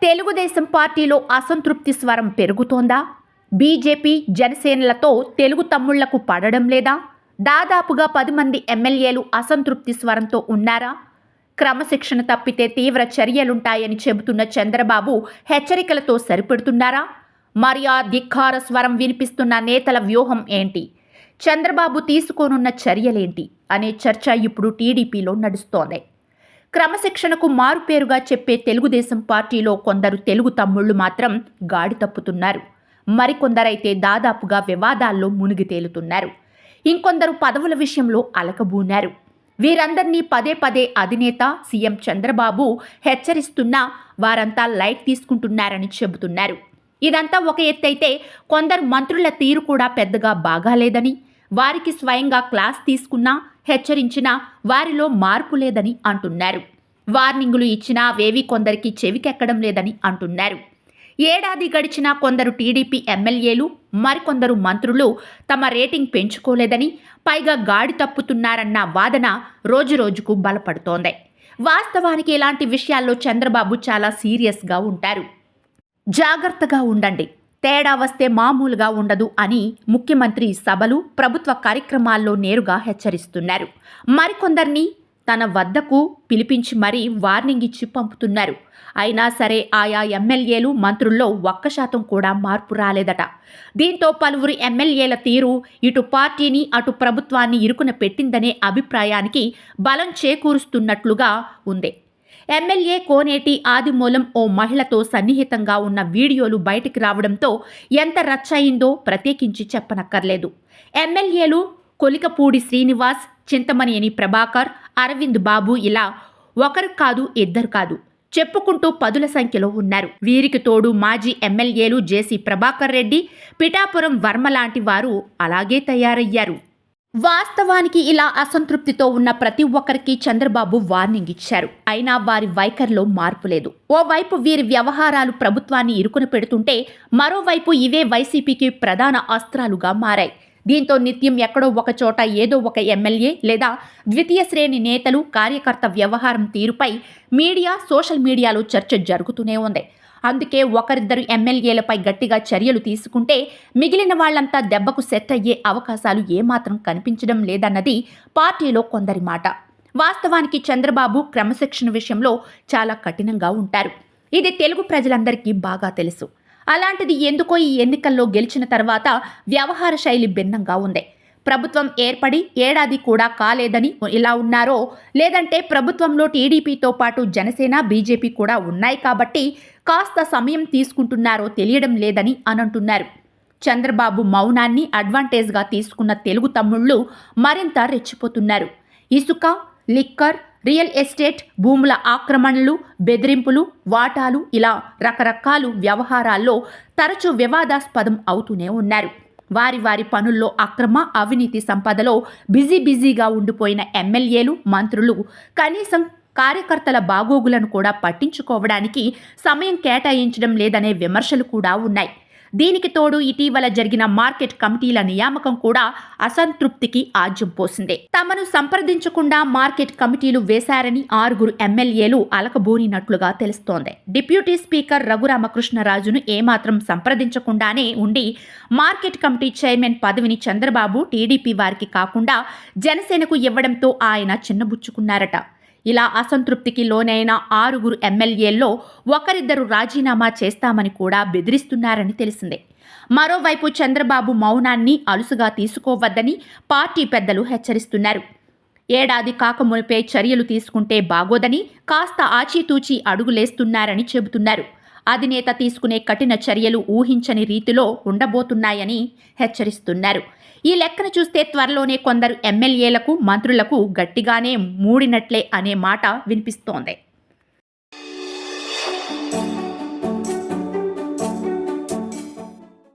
తెలుగుదేశం పార్టీలో అసంతృప్తి స్వరం పెరుగుతోందా? బీజేపీ, జనసేనలతో తెలుగు తమ్ముళ్లకు పడడం లేదా? దాదాపుగా 10 మంది ఎమ్మెల్యేలు అసంతృప్తి స్వరంతో ఉన్నారా? క్రమశిక్షణ తప్పితే తీవ్ర చర్యలుంటాయని చెబుతున్న చంద్రబాబు హెచ్చరికలతో సరిపెడుతున్నారా? మరి ఆ ధిక్కార స్వరం వినిపిస్తున్న నేతల వ్యూహం ఏంటి? చంద్రబాబు తీసుకోనున్న చర్యలేంటి అనే చర్చ ఇప్పుడు టీడీపీలో నడుస్తోంది. క్రమశిక్షణకు మారుపేరుగా చెప్పే తెలుగుదేశం పార్టీలో కొందరు తెలుగు తమ్ముళ్లు మాత్రం గాడి తప్పుతున్నారు. మరికొందరైతే దాదాపుగా వివాదాల్లో మునిగి తేలుతున్నారు. ఇంకొందరు పదవుల విషయంలో అలకబూనారు. వీరందరినీ పదే పదే అధినేత సీఎం చంద్రబాబు హెచ్చరిస్తున్నా వారంతా లైట్ తీసుకుంటున్నారని చెబుతున్నారు. ఇదంతా ఒక ఎత్తైతే కొందరు మంత్రుల తీరు కూడా పెద్దగా బాగాలేదని, వారికి స్వయంగా క్లాస్ తీసుకున్నా హెచ్చరించినా వారిలో మార్పు లేదని అంటున్నారు. వార్నింగులు ఇచ్చినా అవేవి కొందరికి చెవికెక్కడం లేదని అంటున్నారు. ఏడాది గడిచినా కొందరు టీడీపీ ఎమ్మెల్యేలు, మరికొందరు మంత్రులు తమ రేటింగ్ పెంచుకోలేదని, పైగా గాడి తప్పుతున్నారన్న వాదన రోజురోజుకు బలపడుతోంది. వాస్తవానికి ఇలాంటి విషయాల్లో చంద్రబాబు చాలా సీరియస్గా ఉంటారు. జాగ్రత్తగా ఉండండి, తేడా వస్తే మామూలుగా ఉండదు అని ముఖ్యమంత్రి సభలు, ప్రభుత్వ కార్యక్రమాల్లో నేరుగా హెచ్చరిస్తున్నారు. మరికొందరిని తన వద్దకు పిలిపించి మరీ వార్నింగ్ ఇచ్చి పంపుతున్నారు. అయినా సరే ఆయా ఎమ్మెల్యేలు, మంత్రుల్లో 1% కూడా మార్పు రాలేదట. దీంతో పలువురు ఎమ్మెల్యేల తీరు ఇటు పార్టీని, అటు ప్రభుత్వాన్ని ఇరుకున పెట్టిందనే అభిప్రాయానికి బలం చేకూరుస్తున్నట్లుగా ఉంది. ఎమ్మెల్యే కోనేటి ఆదిమూలం ఓ మహిళతో సన్నిహితంగా ఉన్న వీడియోలు బయటికి రావడంతో ఎంత రచ్చ అయిందో ప్రత్యేకించి చెప్పనక్కర్లేదు. ఎమ్మెల్యేలు కొలికపూడి శ్రీనివాస్, చింతమనేని ప్రభాకర్, అరవింద్ బాబు ఇలా ఒకరు కాదు, ఇద్దరు కాదు, చెప్పుకుంటూ 10ల సంఖ్యలో ఉన్నారు. వీరికి తోడు మాజీ ఎమ్మెల్యేలు జేసీ ప్రభాకర్ రెడ్డి, పిఠాపురం వర్మ లాంటి వారు అలాగే తయారయ్యారు. వాస్తవానికి ఇలా అసంతృప్తితో ఉన్న ప్రతి ఒక్కరికి చంద్రబాబు వార్నింగ్ ఇచ్చారు. అయినా వారి వైఖరిలో మార్పు లేదు. ఓవైపు వీరి వ్యవహారాలు ప్రభుత్వాన్ని ఇరుకున పెడుతుంటే, మరోవైపు ఇవే వైసీపీకి ప్రధాన అస్త్రాలుగా మారాయి. దీంతో నిత్యం ఎక్కడో ఒక చోట ఏదో ఒక ఎమ్మెల్యే లేదా ద్వితీయ శ్రేణి నేతలు, కార్యకర్త వ్యవహారం తీరుపై మీడియా, సోషల్ మీడియాలో చర్చ జరుగుతూనే ఉంది. అందుకే ఒకరిద్దరు ఎమ్మెల్యేలపై గట్టిగా చర్యలు తీసుకుంటే మిగిలిన వాళ్లంతా దెబ్బకు సెట్ అయ్యే అవకాశాలు ఏమాత్రం కనిపించడం లేదన్నది పార్టీలో కొందరి మాట. వాస్తవానికి చంద్రబాబు క్రమశిక్షణ విషయంలో చాలా కఠినంగా ఉంటారు. ఇది తెలుగు ప్రజలందరికీ బాగా తెలుసు. అలాంటిది ఎందుకో ఈ ఎన్నికల్లో గెలిచిన తర్వాత వ్యవహార శైలి భిన్నంగా ఉంది. ప్రభుత్వం ఏర్పడి ఏడాది కూడా కాలేదని ఇలా ఉన్నారో, లేదంటే ప్రభుత్వంలో టీడీపీతో పాటు జనసేన, బీజేపీ కూడా ఉన్నాయి కాబట్టి కాస్త సమయం తీసుకుంటున్నారో తెలియడం లేదని అంటున్నారు. చంద్రబాబు మౌనాన్ని అడ్వాంటేజ్గా తీసుకున్న తెలుగు తమ్ముళ్లు మరింత రెచ్చిపోతున్నారు. ఇసుక, లిక్కర్, రియల్ ఎస్టేట్, భూముల ఆక్రమణలు, బెదిరింపులు, వాటాలు ఇలా రకరకాల వ్యవహారాల్లో తరచూ వివాదాస్పదం అవుతూనే ఉన్నారు. వారి పనుల్లో అక్రమ, అవినీతి సంపదలో బిజీగా ఉండిపోయిన ఎమ్మెల్యేలు, మంత్రులు కనీసం కార్యకర్తల బాగోగులను కూడా పట్టించుకోవడానికి సమయం కేటాయించడం లేదనే విమర్శలు కూడా ఉన్నాయి. దీనికి తోడు ఇటీవల జరిగిన మార్కెట్ కమిటీల నియామకం కూడా అసంతృప్తికి ఆజ్యం పోసింది. తమను సంప్రదించకుండా మార్కెట్ కమిటీలు వేశారని 6 ఎమ్మెల్యేలు అలకబోనినట్లుగా తెలుస్తోంది. డిప్యూటీ స్పీకర్ రఘురామకృష్ణరాజును ఏమాత్రం సంప్రదించకుండానే ఉండి మార్కెట్ కమిటీ చైర్మన్ పదవిని చంద్రబాబు, టీడీపీ వారికి కాకుండా జనసేనకు ఇవ్వడంతో ఆయన చిన్నబుచ్చుకున్నారట. ఇలా అసంతృప్తికి లోనైన 6 ఎమ్మెల్యేల్లో ఒకరిద్దరు రాజీనామా చేస్తామని కూడా బెదిరిస్తున్నారని తెలిసిందే. మరోవైపు చంద్రబాబు మౌనాన్ని అలుసుగా తీసుకోవద్దని పార్టీ పెద్దలు హెచ్చరిస్తున్నారు. ఏడాది కాకమునిపే చర్యలు తీసుకుంటే బాగోదని కాస్త ఆచితూచి అడుగులేస్తున్నారని చెబుతున్నారు. అధినేత తీసుకునే కఠిన చర్యలు ఊహించని రీతిలో ఉండబోతున్నాయని హెచ్చరిస్తున్నారు. ఈ లెక్కను చూస్తే త్వరలోనే కొందరు ఎమ్మెల్యేలకు, మంత్రులకు గట్టిగానే మూడినట్లే అనే మాట వినిపిస్తోంది.